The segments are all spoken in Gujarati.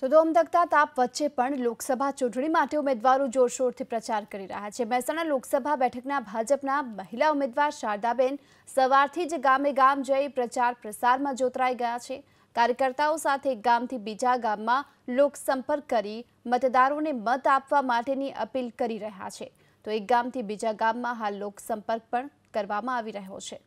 તો ધોમધખતા તાપ વચ્ચે પણ લોકસભા ચૂંટણી માટે ઉમેદવારો જોરશોરથી પ્રચાર કરી રહ્યા છે। મહેસાણા લોકસભા બેઠકના ભાજપના મહિલા ઉમેદવાર શારદાબેન સવારથી જ ગામે ગામ જઈ પ્રચાર પ્રસારમાં જોતરાઈ ગયા છે। કાર્યકર્તાઓ સાથે એક ગામથી બીજા ગામમાં લોકસંપર્ક કરી મતદારોને મત આપવા માટેની અપીલ કરી રહ્યા છે। તો એક ગામથી બીજા ગામમાં હાલ લોકસંપર્ક પણ કરવામાં આવી રહ્યો છે।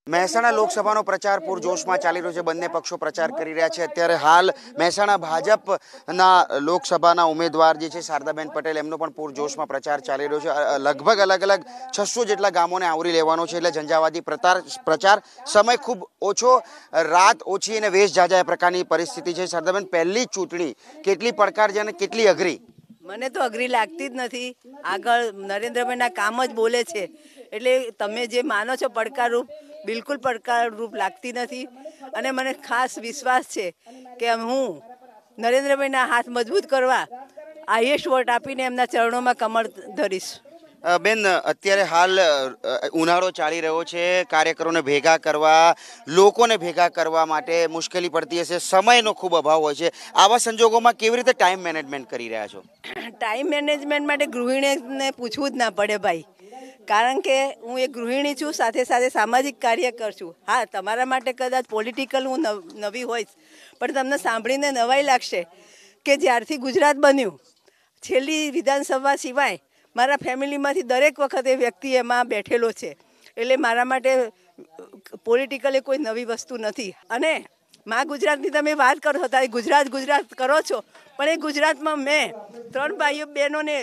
મહેસાણા લોકસભાનો પ્રચાર પૂરજોશમાં ચાલી રહ્યો છે। બંને પક્ષો પ્રચાર કરી રહ્યા છે। અત્યારે હાલ મહેસાણા ભાજપના લોકસભાના ઉમેદવાર જે છે શારદાબેન પટેલ એમનો પણ પૂરજોશમાં પ્રચાર ચાલી રહ્યો છે। લગભગ અલગ અલગ 600 જેટલા ગામોને આવરી લેવાનો છે, એટલે ઝંઝાવાતી પ્રચાર સમય ખૂબ ઓછો, રાત ઓછી અને વેશ ઝાઝા પ્રકારની પરિસ્થિતિ છે। શારદાબેન, પહેલી ચૂંટણી કેટલી પડકારજનક અને કેટલી અઘરી? મને તો અઘરી લાગતી જ નથી। આગળ નરેન્દ્રભાઈના કામ જ બોલે છે, એટલે તમે જે માનો છો પડકારરૂપ, બિલકુલ પડકારરૂપ લાગતી નથી। અને મને ખાસ વિશ્વાસ છે કે હું નરેન્દ્રભાઈના હાથ મજબૂત કરવા હાઈએસ્ટ વોટ આપીને એમના ચરણોમાં કમર ધરીશ। બેન, અત્યારે હાલ ઉનાળો ચાલી રહ્યો છે, કાર્યકરોને ભેગા કરવા, લોકોને ભેગા કરવા માટે મુશ્કેલી પડતી હશે, સમયનો ખૂબ અભાવ હોય છે। આવા સંજોગોમાં કેવી રીતે ટાઈમ મેનેજમેન્ટ કરી રહ્યા છો? ટાઈમ મેનેજમેન્ટ માટે ગૃહિણીને પૂછવું જ ના પડે ભાઈ, કારણ કે હું એક ગૃહિણી છું, સાથે સાથે સામાજિક કાર્યકર છું। હા, તમારા માટે કદાચ પોલિટિકલ હું નવી હોઈશ, પણ તમને સાંભળીને નવાઈ લાગશે કે જ્યારથી ગુજરાત બન્યું, છેલ્લી વિધાનસભા સિવાય મારા ફેમિલીમાંથી દરેક વખતે વ્યક્તિ એમાં બેઠેલો છે, એટલે મારા માટે પોલિટિકલી કોઈ નવી વસ્તુ નથી। અને મા ગુજરાતની તમે વાત કરો છો, ગુજરાત કરો છો, પણ એ ગુજરાતમાં મેં 3 ભાઈઓ બહેનોને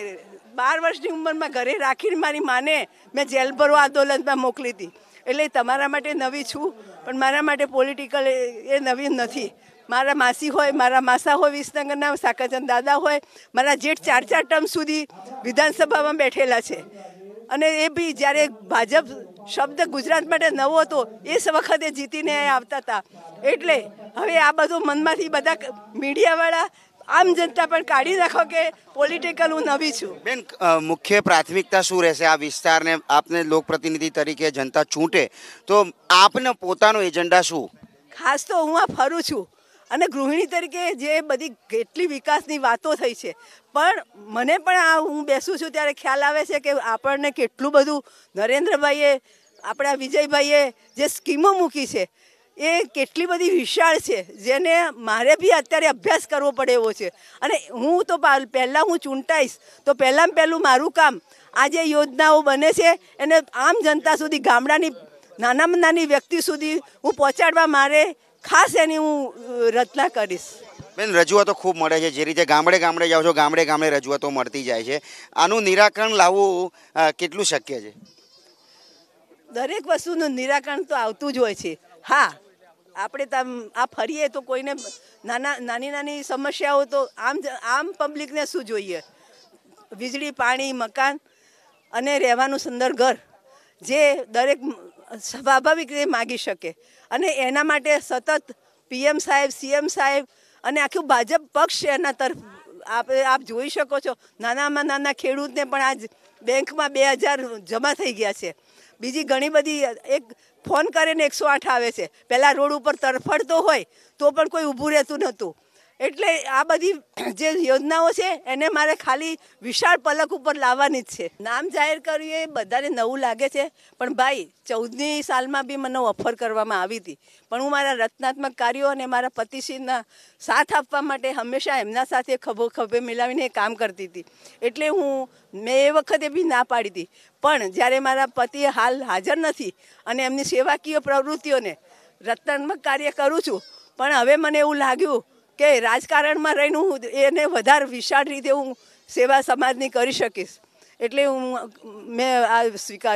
12 વર્ષની ઉંમરમાં ઘરે રાખીને મારી માને મેં જેલ ભરો આંદોલનમાં મોકલી હતી। એટલે તમારા માટે નવી છું, પણ મારા માટે પોલિટિકલ એ નવી નથી। મારા માસી હોય, મારા માસા હોય, વિસનગરના સાકાચંદ દાદા હોય, મારા જેઠ 4 ટર્મ સુધી વિધાનસભામાં બેઠેલા છે। અને એ બી જ્યારે ભાજપ શબ્દ ગુજરાત માટે નવો હતો એ વખતે જીતીને આવતા હતા। એટલે હવે આ બધું મનમાંથી બધા મીડિયાવાળા, આમ જનતા પણ કાઢી નાખો કે પોલિટિકલ હું નવી છું। બેન, મુખ્ય પ્રાથમિકતા શું રહેશે આ વિસ્તારને? આપને લોકપ્રતિનિધિ તરીકે જનતા ચૂંટે તો આપને પોતાનો એજન્ડા શું? ખાસ તો હું આ ફરું છું, અને ગૃહિણી તરીકે જે બધી કેટલી વિકાસની વાતો થઈ છે, પણ મને પણ આ હું બેસું છું ત્યારે ખ્યાલ આવે છે કે આપણને કેટલું બધું નરેન્દ્રભાઈએ, આપણા વિજયભાઈએ જે સ્કીમો મૂકી છે એ કેટલી બધી વિશાળ છે, જેને મારે બી અત્યારે અભ્યાસ કરવો પડે એવો છે। અને હું તો પહેલાં હું ચૂંટાઈશ તો પહેલું મારું કામ આ જે યોજનાઓ બને છે એને આમ જનતા સુધી, ગામડાની નાનામાં નાની વ્યક્તિ સુધી હું પહોંચાડવા મારે ખાસ એની હું રચના કરીશ। બેન, રજૂઆતો ખૂબ મળે છે, જે રીતે ગામડે ગામડે જાઓ છો, ગામડે ગામડે રજૂઆતો મળતી જાય છે, આનું નિરાકરણ લાવવું કેટલું શક્ય છે? દરેક વસ્તુનું નિરાકરણ તો આવતું જ હોય છે। હા, આપણે આ ફરીએ તો કોઈને નાની નાની સમસ્યાઓ તો આમ પબ્લિકને શું જોઈએ? વીજળી, પાણી, મકાન અને રહેવાનું સુંદર ઘર, જે દરેક સ્વાભાવિક રીતે માગી શકે। અને એના માટે સતત PM સાહેબ, CM સાહેબ અને આખું ભાજપ પક્ષ એના તરફ આપ જોઈ શકો છો। નાનામાં નાના ખેડૂતને પણ આજ બેંકમાં 2000 જમા થઈ ગયા છે। બીજી ઘણી બધી, એક ફોન કરીને 108 આવે છે। પહેલાં રોડ ઉપર તરફડતો હોય તો પણ કોઈ ઊભું રહેતું નહોતું। એટલે આ બધી જે યોજનાઓ છે એને મારે ખાલી વિશાળ પલક ઉપર લાવવાની જ છે। નામ જાહેર કર્યું એ બધાને નવું લાગે છે, પણ ભાઈ 14મી સાલમાં બી મને ઓફર કરવામાં આવી હતી, પણ હું મારા રચનાત્મક કાર્યો અને મારા પતિશ્રીના સાથ આપવા માટે હંમેશા એમના સાથે ખભે મિલાવીને કામ કરતી હતી। એટલે મેં એ વખતે બી ના પાડી હતી, પણ જ્યારે મારા પતિ હાલ હાજર નથી અને એમની સેવાકીય પ્રવૃત્તિઓને રચનાત્મક કાર્ય કરું છું, પણ હવે મને એવું લાગ્યું કે રાજકારણમાં રહીને હું એને વધારે વિશાળ રીતે હું સેવા સમાજની કરી શકીશ। એટલે મેં આ સ્વીકાર